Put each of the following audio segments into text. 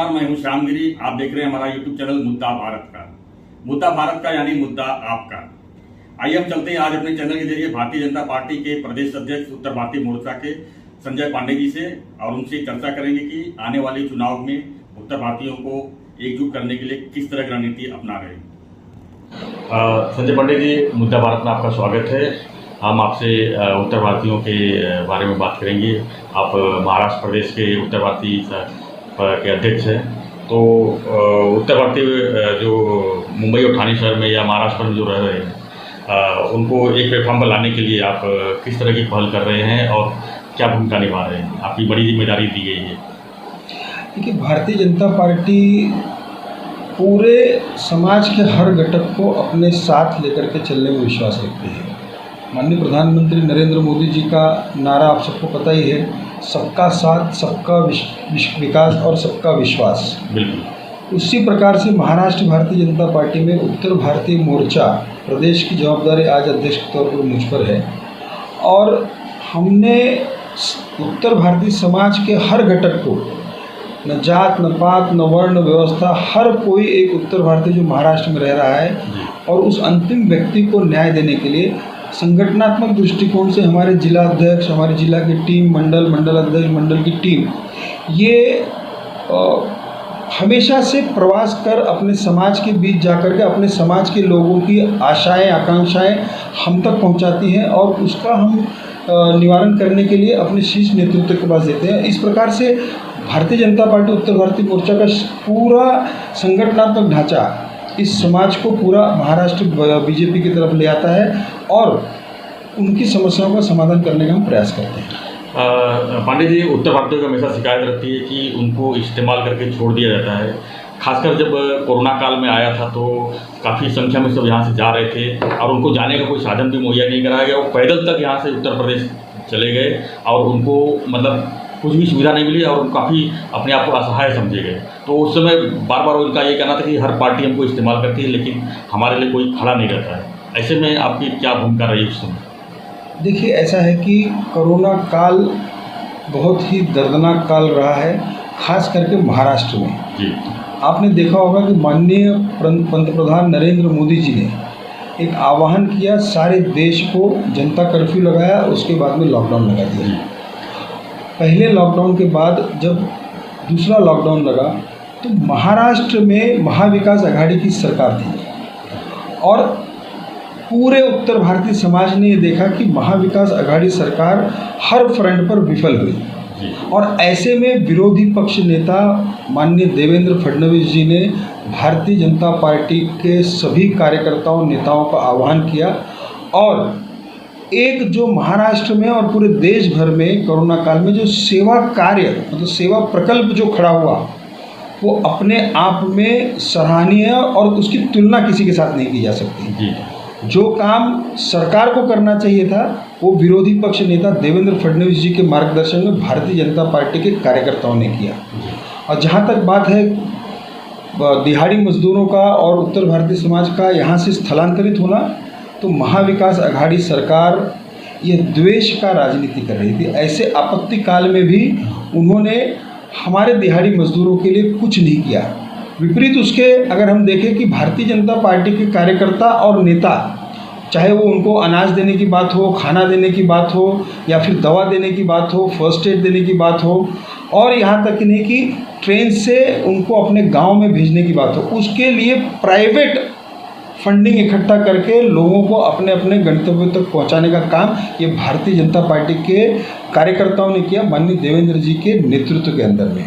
नमस्कार, मैं हूं श्याम गिरी। आप देख रहे हैं हमारा यूट्यूब चैनल मुद्दा भारत का। मुद्दा भारत का यानी मुद्दा आपका। आइए हम चलते हैं आज अपने चैनल के जरिए भारतीय जनता पार्टी के प्रदेश अध्यक्ष उत्तर भारतीय मोर्चा के संजय पांडे जी से, और उनसे चर्चा करेंगे कि आने वाले चुनाव में उत्तर भारतीयों को एकजुट करने के लिए किस तरह की रणनीति अपना रहे हैं। संजय पांडे जी, मुद्दा भारत में आपका स्वागत है। हम आपसे उत्तर भारतीयों के बारे में बात करेंगे। आप महाराष्ट्र प्रदेश के उत्तर भारतीय के अध्यक्ष हैं, तो उत्तर भारतीय जो मुंबई और ठाणे शहर में या महाराष्ट्र में जो रह रहे हैं उनको एक प्लेटफॉर्म पर लाने के लिए आप किस तरह की पहल कर रहे हैं और क्या भूमिका निभा रहे हैं? आपकी बड़ी जिम्मेदारी दी गई है। देखिए, भारतीय जनता पार्टी पूरे समाज के हर घटक को अपने साथ लेकर के चलने में विश्वास रखती है। माननीय प्रधानमंत्री नरेंद्र मोदी जी का नारा आप सबको पता ही है, सबका साथ, सबका विकास और सबका विश्वास। बिल्कुल उसी प्रकार से महाराष्ट्र भारतीय जनता पार्टी में उत्तर भारतीय मोर्चा प्रदेश की जवाबदारी आज अध्यक्ष के तौर पर मुझ पर है, और हमने उत्तर भारतीय समाज के हर घटक को, न जात न पात न वर्ण व्यवस्था, हर कोई एक उत्तर भारतीय जो महाराष्ट्र में रह रहा है, और उस अंतिम व्यक्ति को न्याय देने के लिए संगठनात्मक दृष्टिकोण से हमारे जिला अध्यक्ष, हमारे जिला की टीम, मंडल अध्यक्ष, मंडल की टीम, ये हमेशा से प्रवास कर अपने समाज के बीच जाकर के अपने समाज के लोगों की आशाएं आकांक्षाएं हम तक पहुंचाती हैं, और उसका हम निवारण करने के लिए अपने शीर्ष नेतृत्व के पास देते हैं। इस प्रकार से भारतीय जनता पार्टी उत्तर भारतीय मोर्चा का पूरा संगठनात्मक ढांचा इस समाज को पूरा महाराष्ट्र बीजेपी की तरफ ले आता है, और उनकी समस्याओं का समाधान करने का हम प्रयास करते हैं। पांडे जी, उत्तर भारतीयों की हमेशा शिकायत रहती है कि उनको इस्तेमाल करके छोड़ दिया जाता है। खासकर जब कोरोना काल में आया था तो काफ़ी संख्या में सब यहाँ से जा रहे थे, और उनको जाने का कोई साधन भी मुहैया नहीं कराया गया। वो पैदल तक यहाँ से उत्तर प्रदेश चले गए, और उनको मतलब कुछ भी सुविधा नहीं मिली, और काफ़ी अपने आप को असहाय समझे गए। तो उस समय बार बार उनका ये कहना था कि हर पार्टी हमको इस्तेमाल करती है, लेकिन हमारे लिए कोई खड़ा नहीं रहता है। ऐसे में आपकी क्या भूमिका रही उस समय? देखिए, ऐसा है कि कोरोना काल बहुत ही दर्दनाक काल रहा है, खास करके महाराष्ट्र में। जी, आपने देखा होगा कि माननीय पंतप्रधान नरेंद्र मोदी जी ने एक आह्वान किया, सारे देश को जनता कर्फ्यू लगाया, उसके बाद में लॉकडाउन लगा दिया। पहले लॉकडाउन के बाद जब दूसरा लॉकडाउन लगा तो महाराष्ट्र में महाविकास आघाड़ी की सरकार थी, और पूरे उत्तर भारतीय समाज ने ये देखा कि महाविकास आघाड़ी सरकार हर फ्रंट पर विफल हुई, और ऐसे में विरोधी पक्ष नेता माननीय देवेंद्र फडणवीस जी ने भारतीय जनता पार्टी के सभी कार्यकर्ताओं नेताओं का आह्वान किया, और एक जो महाराष्ट्र में और पूरे देश भर में कोरोना काल में जो सेवा कार्य, मतलब सेवा प्रकल्प जो खड़ा हुआ, वो अपने आप में सराहनीय है, और उसकी तुलना किसी के साथ नहीं की जा सकती। जी, जो काम सरकार को करना चाहिए था वो विरोधी पक्ष नेता देवेंद्र फडणवीस जी के मार्गदर्शन में भारतीय जनता पार्टी के कार्यकर्ताओं ने किया। और जहाँ तक बात है दिहाड़ी मजदूरों का और उत्तर भारतीय समाज का यहाँ से स्थलांतरित होना, तो महाविकास आघाड़ी सरकार ये द्वेष का राजनीति कर रही थी। ऐसे आपत्ति काल में भी उन्होंने हमारे दिहाड़ी मजदूरों के लिए कुछ नहीं किया। विपरीत उसके अगर हम देखें कि भारतीय जनता पार्टी के कार्यकर्ता और नेता, चाहे वो उनको अनाज देने की बात हो, खाना देने की बात हो, या फिर दवा देने की बात हो, फर्स्ट एड देने की बात हो, और यहाँ तक नहीं कि ट्रेन से उनको अपने गांव में भेजने की बात हो, उसके लिए प्राइवेट फंडिंग इकट्ठा करके लोगों को अपने अपने गंतव्य तक पहुंचाने का काम ये भारतीय जनता पार्टी के कार्यकर्ताओं ने किया, माननीय देवेंद्र जी के नेतृत्व के अंदर में।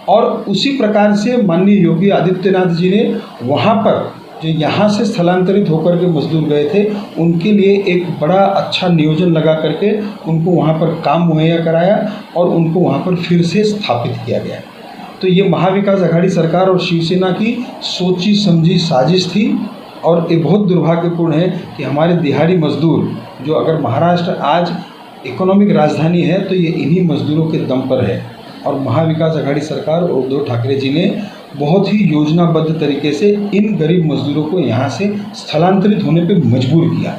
और उसी प्रकार से माननीय योगी आदित्यनाथ जी ने वहाँ पर जो यहाँ से स्थलांतरित होकर के मजदूर गए थे, उनके लिए एक बड़ा अच्छा नियोजन लगा करके उनको वहाँ पर काम मुहैया कराया, और उनको वहाँ पर फिर से स्थापित किया गया। तो ये महाविकास आघाड़ी सरकार और शिवसेना की सोची समझी साजिश थी, और ये बहुत दुर्भाग्यपूर्ण है कि हमारे दिहाड़ी मजदूर, जो अगर महाराष्ट्र आज इकोनॉमिक राजधानी है तो ये इन्हीं मजदूरों के दम पर है, और महाविकास आघाड़ी सरकार और उद्धव ठाकरे जी ने बहुत ही योजनाबद्ध तरीके से इन गरीब मजदूरों को यहाँ से स्थलांतरित होने पे मजबूर किया।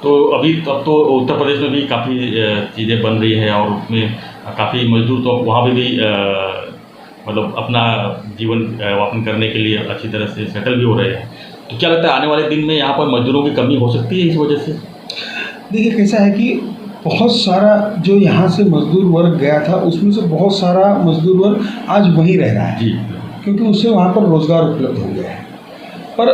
तो अभी अब तो उत्तर प्रदेश में भी काफ़ी चीज़ें बन रही हैं, और उसमें काफ़ी मजदूर तो वहाँ पे भी मतलब अपना जीवन यापन करने के लिए अच्छी तरह से सेटल भी हो रहे हैं। तो क्या लगता है आने वाले दिन में यहाँ पर मजदूरों की कमी हो सकती है इस वजह से? देखिए कैसा है कि बहुत सारा जो यहाँ से मजदूर वर्ग गया था उसमें से बहुत सारा मजदूर वर्ग आज वहीं रह रहा है जी, क्योंकि उससे वहाँ पर रोज़गार उपलब्ध हो गया है। पर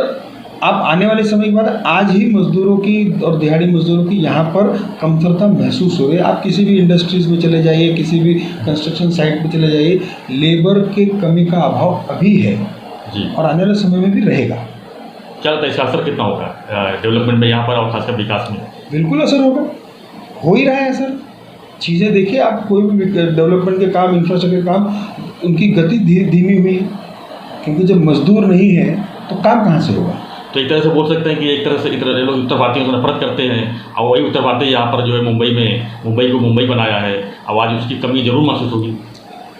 अब आने वाले समय के बाद आज ही मजदूरों की और दिहाड़ी मजदूरों की यहाँ पर कमतरता महसूस हो रही है। आप किसी भी इंडस्ट्रीज़ में चले जाइए, किसी भी कंस्ट्रक्शन साइट पे चले जाइए, लेबर के कमी का अभाव अभी है जी। और आने वाले समय में भी रहेगा। क्या लगता है इसका असर कितना होगा डेवलपमेंट में यहाँ पर और खासकर विकास में? बिल्कुल असर होगा, हो ही रहा है असर। चीज़ें देखिए आप, कोई भी डेवलपमेंट के काम, इंफ्रास्ट्रक्चर काम, उनकी गति धीमी हुई है क्योंकि जब मजदूर नहीं है तो काम कहाँ से होगा। तो एक तरह से बोल सकते हैं कि एक तरह से लोग उत्तर भारतीयों से नफरत करते हैं और वही उत्तर भारतीय यहाँ पर जो है मुंबई को मुंबई बनाया है, अब आज उसकी कमी जरूर महसूस होगी।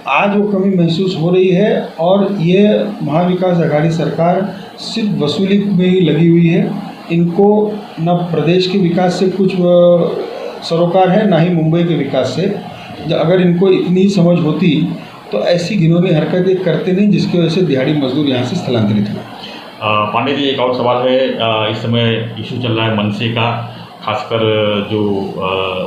आज वो कमी महसूस हो रही है और ये महाविकास आघाड़ी सरकार सिर्फ वसूली में ही लगी हुई है। इनको न प्रदेश के विकास से कुछ सरोकार है, ना ही मुंबई के विकास से। अगर इनको इतनी ही समझ होती तो ऐसी घिनौनी हरकतें करते नहीं जिसकी वजह से दिहाड़ी मजदूर यहाँ से स्थलांतरित हुए। पांडे जी, एक और सवाल है, इस समय इशू चल रहा है मनसे का, खासकर जो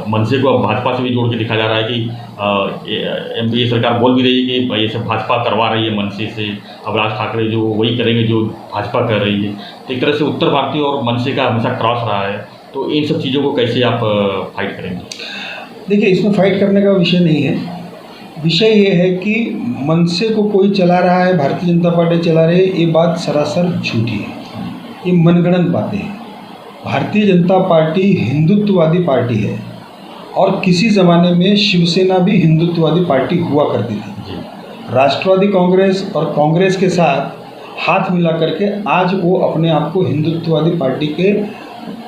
मनसे को अब भाजपा से भी जोड़ के दिखा जा रहा है कि एमपी सरकार बोल भी रही है कि ये सब भाजपा करवा रही है मनसे से, अब राज ठाकरे जो वही करेंगे जो भाजपा कर रही है। तो एक तरह से उत्तर भारतीय और मनसे का हमेशा क्रॉस रहा है, तो इन सब चीज़ों को कैसे आप फाइट करेंगे? देखिए इसमें फाइट करने का विषय नहीं है। विषय ये है कि मनसे को कोई चला रहा है, भारतीय जनता पार्टी चला रही है, ये बात सरासर झूठी है, ये मनगढ़ंत बातें हैं। भारतीय जनता पार्टी हिंदुत्ववादी पार्टी है और किसी ज़माने में शिवसेना भी हिंदुत्ववादी पार्टी हुआ करती थी। राष्ट्रवादी कांग्रेस और कांग्रेस के साथ हाथ मिला करके आज वो अपने आप को हिंदुत्ववादी पार्टी के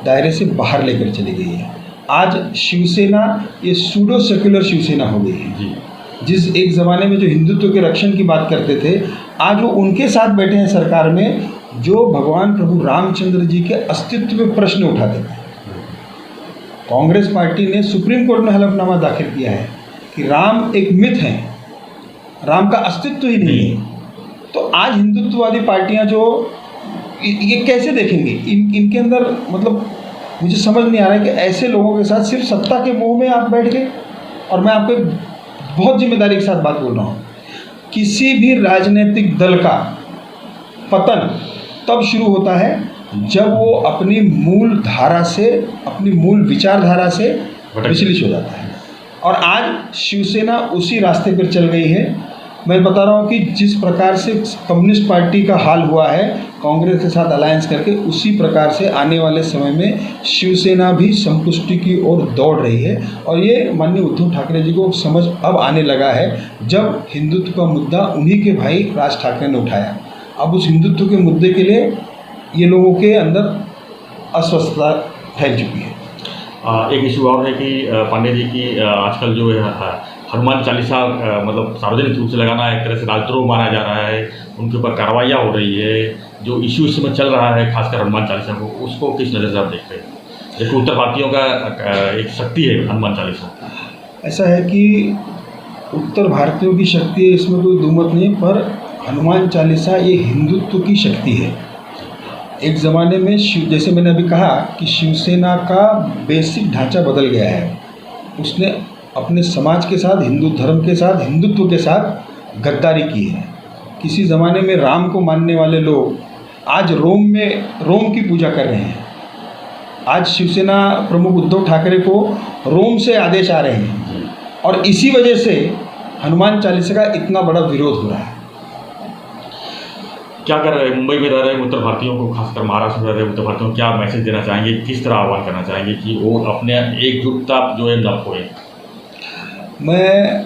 दायरे से बाहर लेकर चली गई है। आज शिवसेना ये सूडो सेक्युलर शिवसेना हो गई है। जिस एक ज़माने में जो हिंदुत्व के रक्षण की बात करते थे, आज वो उनके साथ बैठे हैं सरकार में जो भगवान प्रभु रामचंद्र जी के अस्तित्व पे प्रश्न उठाते थे। कांग्रेस पार्टी ने सुप्रीम कोर्ट में हलफनामा दाखिल किया है कि राम एक मिथ है, राम का अस्तित्व ही नहीं है। तो आज हिंदुत्ववादी पार्टियां जो ये कैसे देखेंगे, इनके अंदर मतलब मुझे समझ नहीं आ रहा है कि ऐसे लोगों के साथ सिर्फ सत्ता के मोह में आप बैठ गए। और मैं आपको एक बहुत जिम्मेदारी के साथ बात बोल रहा हूँ, किसी भी राजनीतिक दल का पतन तब शुरू होता है जब वो अपनी मूल धारा से, अपनी मूल विचारधारा से विचलित हो जाता है। और आज शिवसेना उसी रास्ते पर चल गई है। मैं बता रहा हूँ कि जिस प्रकार से कम्युनिस्ट पार्टी का हाल हुआ है कांग्रेस के साथ अलायंस करके, उसी प्रकार से आने वाले समय में शिवसेना भी संपुष्टि की ओर दौड़ रही है। और ये माननीय उद्धव ठाकरे जी को समझ अब आने लगा है, जब हिंदुत्व का मुद्दा उन्हीं के भाई राज ठाकरे ने उठाया। अब उस हिंदुत्व के मुद्दे के लिए ये लोगों के अंदर अस्वस्थता फैल चुकी है। एक इशू और है कि पांडे जी की आजकल जो है हनुमान चालीसा मतलब सार्वजनिक रूप से लगाना एक तरह से राजद्रोह माना जा रहा है, उनके ऊपर कार्रवाइयाँ हो रही है। जो इशू इस समय चल रहा है खासकर हनुमान चालीसा को, उसको किस नज़र से आप देखते हैं? जैसे उत्तर भारतीयों का एक शक्ति है हनुमान चालीसा। ऐसा है कि उत्तर भारतीयों की शक्ति है, इसमें कोई दुमत नहीं, पर हनुमान चालीसा ये हिंदुत्व की शक्ति है। एक ज़माने में जैसे मैंने अभी कहा कि शिवसेना का बेसिक ढांचा बदल गया है। उसने अपने समाज के साथ, हिंदू धर्म के साथ, हिंदुत्व के साथ गद्दारी की है। किसी ज़माने में राम को मानने वाले लोग आज रोम की पूजा कर रहे हैं। आज शिवसेना प्रमुख उद्धव ठाकरे को रोम से आदेश आ रहे हैं और इसी वजह से हनुमान चालीसा का इतना बड़ा विरोध हो रहा है। क्या कर रहे हैं मुंबई में रह रहे उत्तर भारतीयों को, खासकर महाराष्ट्र में रह रहे उत्तर भारतीयों को क्या मैसेज देना चाहेंगे, किस तरह आह्वान करना चाहेंगे कि वो अपने एकजुटता जो है न खोए? मैं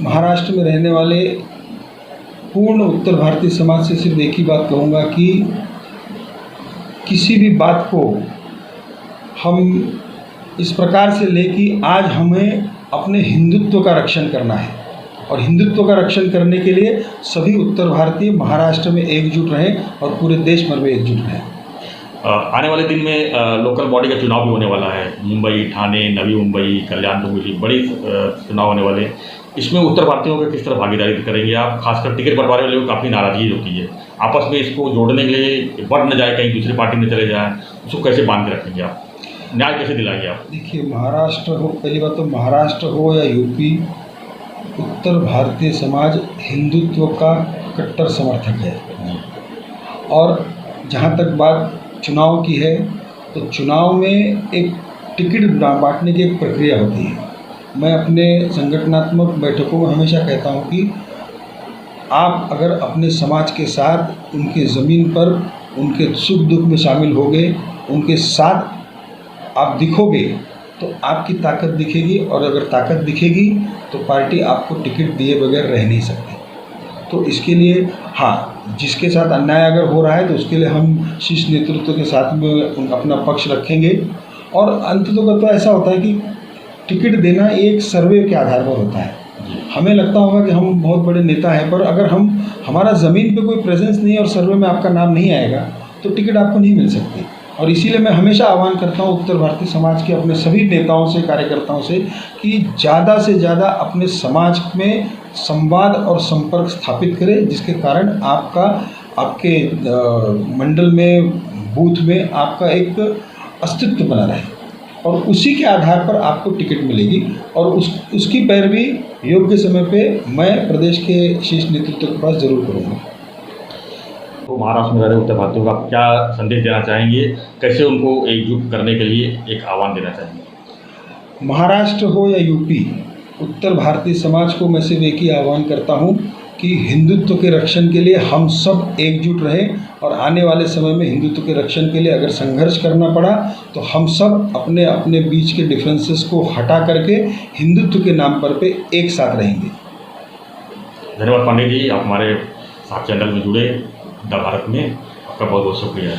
महाराष्ट्र में रहने वाले पूर्ण उत्तर भारतीय समाज से सिर्फ एक ही बात कहूँगा कि किसी भी बात को हम इस प्रकार से ले कि आज हमें अपने हिंदुत्व का रक्षण करना है और हिंदुत्व का रक्षण करने के लिए सभी उत्तर भारतीय महाराष्ट्र में एकजुट रहें और पूरे देश भर में एकजुट रहें। आने वाले दिन में लोकल बॉडी का चुनाव भी होने वाला है। मुंबई, ठाणे, नवी मुंबई, कल्याण, डोंबिवली बड़ी चुनाव होने वाले। इसमें उत्तर भारतीयों को किस तरह भागीदारी करेंगे आप? खासकर टिकट बंटवारे वाले को काफ़ी नाराजगी होती है, आपस में इसको जोड़ने के लिए बढ़ न जाए, कहीं दूसरी पार्टी में चले जाए, उसको कैसे बांध के रखेंगे आप? न्याय कैसे दिलाएंगे आप? देखिए, महाराष्ट्र हो, पहली बात तो महाराष्ट्र हो या यूपी, उत्तर भारतीय समाज हिंदुत्व का कट्टर समर्थक है। और जहाँ तक बात चुनाव की है, तो चुनाव में एक टिकट बांटने की एक प्रक्रिया होती है। मैं अपने संगठनात्मक बैठकों में हमेशा कहता हूँ कि आप अगर अपने समाज के साथ उनके ज़मीन पर उनके सुख दुख में शामिल होगे, उनके साथ आप दिखोगे, तो आपकी ताकत दिखेगी, और अगर ताकत दिखेगी तो पार्टी आपको टिकट दिए बगैर रह नहीं सकती। तो इसके लिए हाँ, जिसके साथ अन्याय अगर हो रहा है तो उसके लिए हम शीर्ष नेतृत्व के साथ में अपना पक्ष रखेंगे। और अंततः तो ऐसा होता है कि टिकट देना एक सर्वे के आधार पर होता है। हमें लगता होगा कि हम बहुत बड़े नेता हैं, पर अगर हमारा ज़मीन पे कोई प्रेजेंस नहीं है और सर्वे में आपका नाम नहीं आएगा तो टिकट आपको नहीं मिल सकती। और इसीलिए मैं हमेशा आह्वान करता हूँ उत्तर भारतीय समाज के अपने सभी नेताओं से, कार्यकर्ताओं से, कि ज़्यादा से ज़्यादा अपने समाज में संवाद और संपर्क स्थापित करें, जिसके कारण आपके मंडल में, बूथ में आपका एक अस्तित्व बना रहे, और उसी के आधार पर आपको टिकट मिलेगी। और उसकी पैरवी योग्य समय पे मैं प्रदेश के शीर्ष नेतृत्व के पास जरूर करूँगा। तो महाराष्ट्र में रह रहे उत्तर भारतीयों का आप क्या संदेश देना चाहेंगे? कैसे उनको एकजुट करने के लिए एक आह्वान देना चाहेंगे? महाराष्ट्र हो या यूपी, उत्तर भारतीय समाज को मैं सिर्फ एक ही आह्वान करता हूँ कि हिंदुत्व के रक्षण के लिए हम सब एकजुट रहें, और आने वाले समय में हिंदुत्व के रक्षण के लिए अगर संघर्ष करना पड़ा तो हम सब अपने अपने बीच के डिफरेंसेस को हटा करके हिंदुत्व के नाम पर पे एक साथ रहेंगे। धन्यवाद पांडे जी, आप हमारे साथ चैनल में जुड़े द भारत में, आपका बहुत बहुत शुक्रिया।